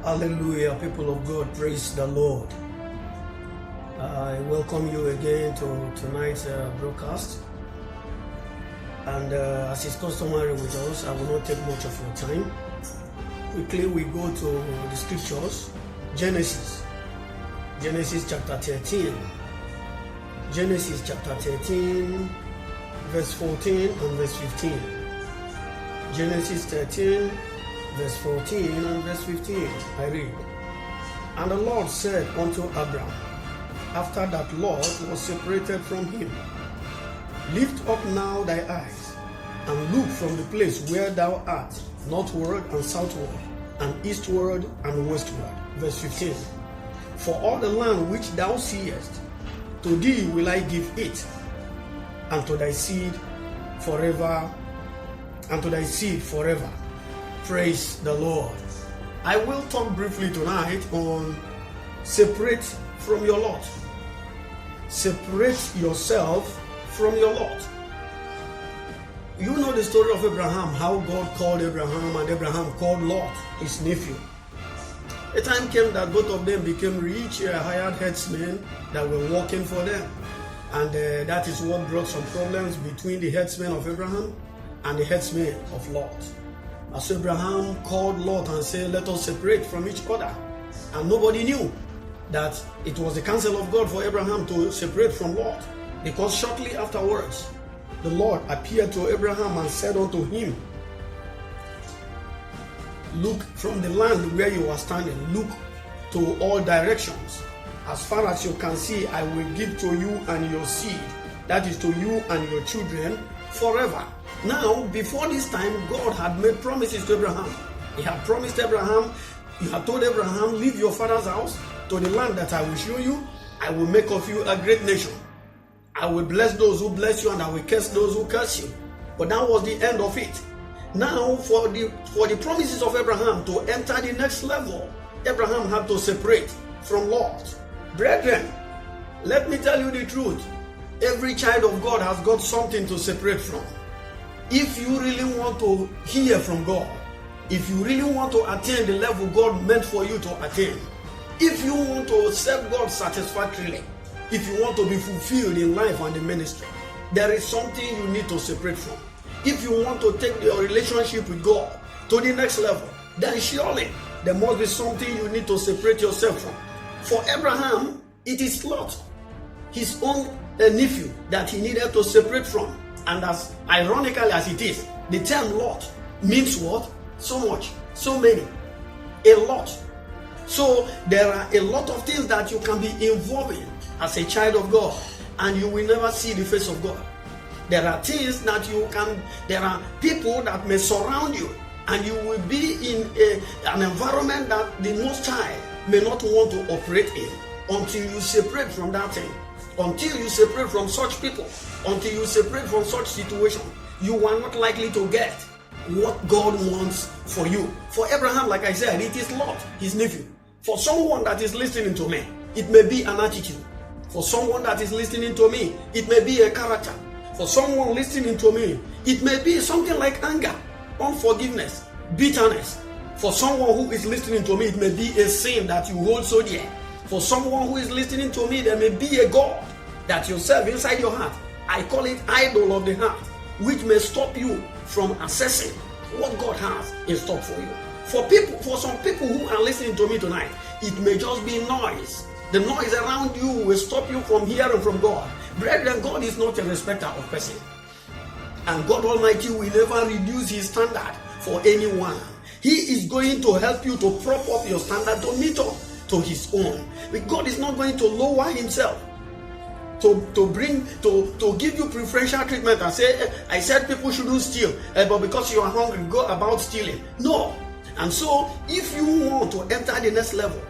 Hallelujah, people of God, praise the Lord. I welcome you again to tonight's broadcast. And as is customary with us, I will not take much of your time. Quickly, we go to the scriptures. Genesis chapter 13. Genesis chapter 13, verse 14 and verse 15. Genesis 13, verse 14 and verse 15, I read. And the Lord said unto Abram, after that Lot was separated from him, lift up now thy eyes, and look from the place where thou art, northward and southward, and eastward and westward. Verse 15. For all the land which thou seest, to thee will I give it, and to thy seed forever, and to thy seed forever. Praise the Lord. I will talk briefly tonight on separate from your lot. Separate yourself from your lot. You know the story of Abraham, how God called Abraham and Abraham called Lot, his nephew. A time came that both of them became rich, hired herdsmen that were working for them. And that is what brought some problems between the herdsmen of Abraham and the herdsmen of Lot. As Abraham called Lot and said, let us separate from each other. And nobody knew that it was the counsel of God for Abraham to separate from Lot. Because shortly afterwards, the Lord appeared to Abraham and said unto him, look from the land where you are standing, look to all directions. As far as you can see, I will give to you and your seed, that is to you and your children, forever. Now, before this time, God had made promises to Abraham. He had promised Abraham, he had told Abraham, leave your father's house to the land that I will show you. I will make of you a great nation. I will bless those who bless you and I will curse those who curse you. But that was the end of it. Now, for the promises of Abraham to enter the next level, Abraham had to separate from Lot. Brethren, let me tell you the truth. Every child of God has got something to separate from. If you really want to hear from God, if you really want to attain the level God meant for you to attain, if you want to serve God satisfactorily, if you want to be fulfilled in life and in ministry, there is something you need to separate from. If you want to take your relationship with God to the next level, then surely there must be something you need to separate yourself from. For Abraham, it is Lot, his own nephew, that he needed to separate from. And as ironically as it is, the term Lot means what? So much, so many, a lot. So there are a lot of things that you can be involved in as a child of God, and you will never see the face of God. There are things that there are people that may surround you, and you will be in an environment that the Most High may not want to operate in until you separate from that thing. Until you separate from such people, until you separate from such situation, you are not likely to get what God wants for you. For Abraham, like I said, it is Lot, his nephew. For someone that is listening to me, it may be an attitude. For someone that is listening to me, it may be a character. For someone listening to me, it may be something like anger, unforgiveness, bitterness. For someone who is listening to me, it may be a sin that you hold so dear. For someone who is listening to me, there may be a God that you serve inside your heart. I call it idol of the heart, which may stop you from accessing what God has in stock for you. For some people who are listening to me tonight, it may just be noise. The noise around you will stop you from hearing from God. Brethren, God is not a respecter of person. And God Almighty will never reduce his standard for anyone. He is going to help you to prop up your standard to meet up to his own. But God is not going to lower himself to give you preferential treatment and say, I said people shouldn't steal, but because you are hungry, go about stealing. No. And so, if you want to enter the next level,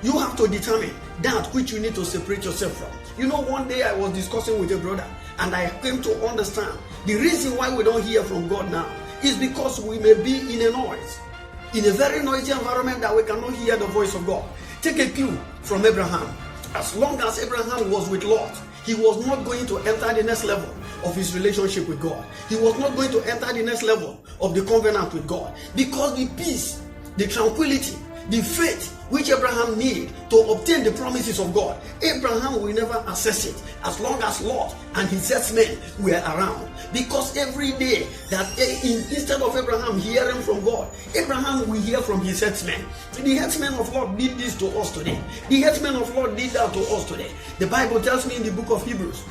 you have to determine that which you need to separate yourself from. You know, one day I was discussing with a brother, and I came to understand the reason why we don't hear from God now is because we may be in a noise, in a very noisy environment that we cannot hear the voice of God. Take a cue from Abraham. As long as Abraham was with Lot, he was not going to enter the next level of his relationship with God. He was not going to enter the next level of the covenant with God, because the peace, the tranquility, The faith which Abraham needed to obtain the promises of God, Abraham will never access it as long as Lot and his herdsmen were around. Because every day that instead of Abraham hearing from God, Abraham will hear from his herdsmen. The herdsmen of Lot did this to us today. The herdsmen of Lot did that to us today. The Bible tells me in the book of Hebrews,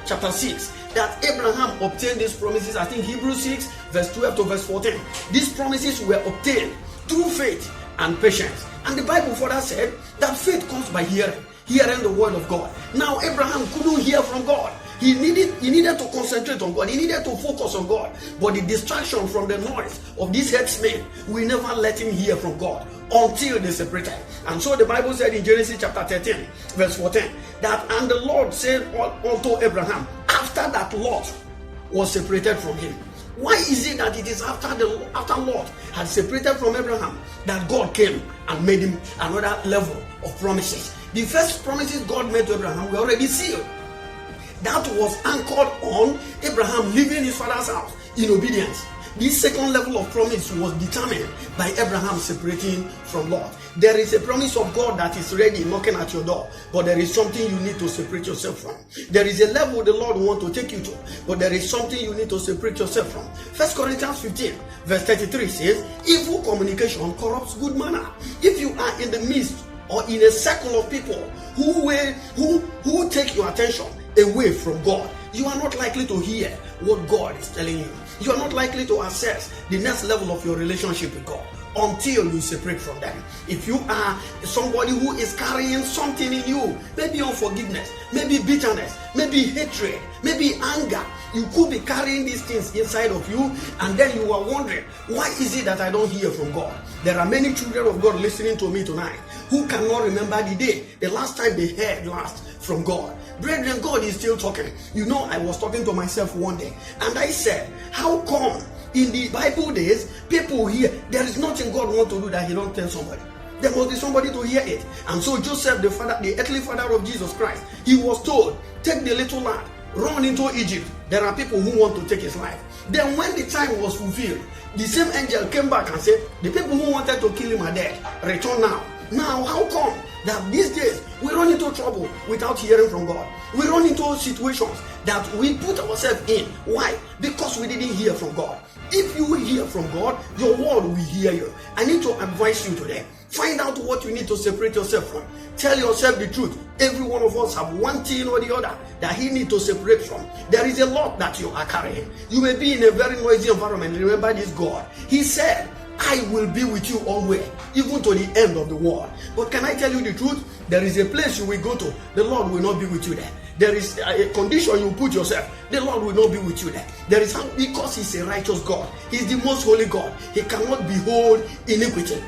chapter 6, that Abraham obtained these promises. I think Hebrews 6, verse 12 to verse 14. These promises were obtained through faith and patience. And the Bible further said that faith comes by hearing the word of God. Now Abraham couldn't hear from God. He needed to concentrate on God. He needed to focus on God. But the distraction from the noise of these herdsmen will never let him hear from God until they separated. And so the Bible said in Genesis chapter 13, verse 14, that and the Lord said unto Abraham, after that Lot was separated from him. Why is it that it is after Lot had separated from Abraham that God came and made him another level of promises? The first promises God made to Abraham were already sealed. That was anchored on Abraham leaving his father's house in obedience. This second level of promise was determined by Abraham separating from Lot. There is a promise of God that is ready knocking at your door, but there is something you need to separate yourself from. There is a level the Lord wants to take you to, but there is something you need to separate yourself from. 1 Corinthians 15 verse 33 says, evil communication corrupts good manner. If you are in the midst or in a circle of people who take your attention away from God, you are not likely to hear what God is telling you. You are not likely to access the next level of your relationship with God until you separate from them. If you are somebody who is carrying something in you, maybe unforgiveness, maybe bitterness, maybe hatred, maybe anger, you could be carrying these things inside of you, and then you are wondering, why is it that I don't hear from God? There are many children of God listening to me tonight who cannot remember the last time they heard last from God. Brethren, God is still talking. You know, I was talking to myself one day, and I said, how come in the Bible days, people hear, there is nothing God wants to do that he don't tell somebody. There must be somebody to hear it. And so Joseph, the earthly father of Jesus Christ, he was told, take the little lad, run into Egypt. There are people who want to take his life. Then when the time was fulfilled, the same angel came back and said, the people who wanted to kill him are dead. Return now. Now, how come that these days we run into trouble without hearing from God? We run into situations that we put ourselves in. Why? Because we didn't hear from God. If you will hear from God, your word will hear you. I need to advise you today. Find out what you need to separate yourself from. Tell yourself the truth. Every one of us have one thing or the other that he needs to separate from. There is a lot that you are carrying. You may be in a very noisy environment. Remember this God. He said, I will be with you always, even to the end of the world. But can I tell you the truth? There is a place you will go to. The Lord will not be with you there. There is a condition you put yourself. The Lord will not be with you there. There is because he's a righteous God. He's the most holy God. He cannot behold iniquity.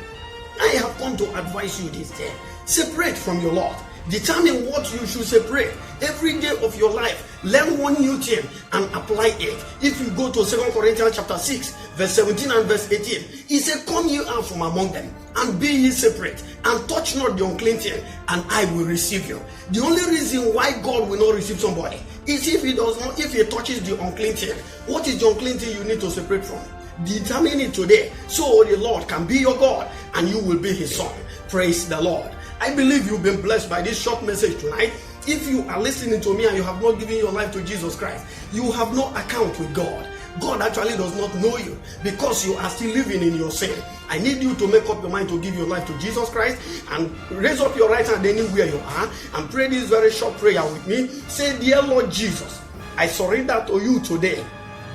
I have come to advise you this day. Separate from your Lord. Determine what you should separate every day of your life. Learn one new thing and apply it. If you go to 2 Corinthians chapter 6, verse 17 and verse 18, he said, come you out from among them and be ye separate and touch not the unclean thing, and I will receive you. The only reason why God will not receive somebody is if he touches the unclean thing. What is the unclean thing you need to separate from? Determine it today, so the Lord can be your God and you will be his son. Praise the Lord. I believe you've been blessed by this short message tonight. If you are listening to me and you have not given your life to Jesus Christ, you have no account with God. God actually does not know you because you are still living in your sin. I need you to make up your mind to give your life to Jesus Christ and raise up your right hand anywhere you are and pray this very short prayer with me. Say, dear Lord Jesus, I surrender to you today.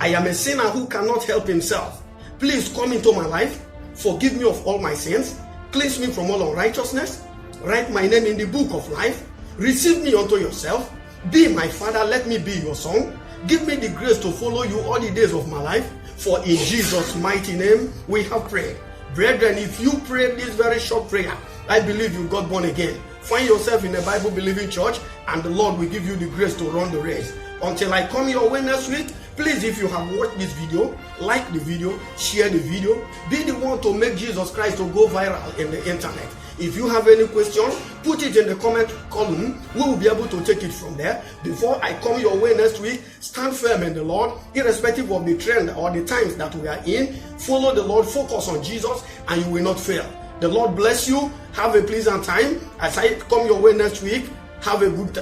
I am a sinner who cannot help himself. Please come into my life. Forgive me of all my sins. Cleanse me from all unrighteousness. Write my name in the book of life. Receive me unto yourself. Be my father. Let me be your son. Give me the grace to follow you all the days of my life. For in Jesus' mighty name we have prayed. Brethren, if you prayed this very short prayer, I believe you got born again. Find yourself in a Bible-believing church and the Lord will give you the grace to run the race. Until I come your way next week, please, if you have watched this video, like the video, share the video, be the one to make Jesus Christ to go viral in the internet. If you have any question, put it in the comment column. We will be able to take it from there. Before I come your way next week, stand firm in the Lord, irrespective of the trend or the times that we are in. Follow the Lord, focus on Jesus, and you will not fail. The Lord bless you. Have a pleasant time. As I come your way next week, have a good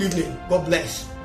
evening. God bless.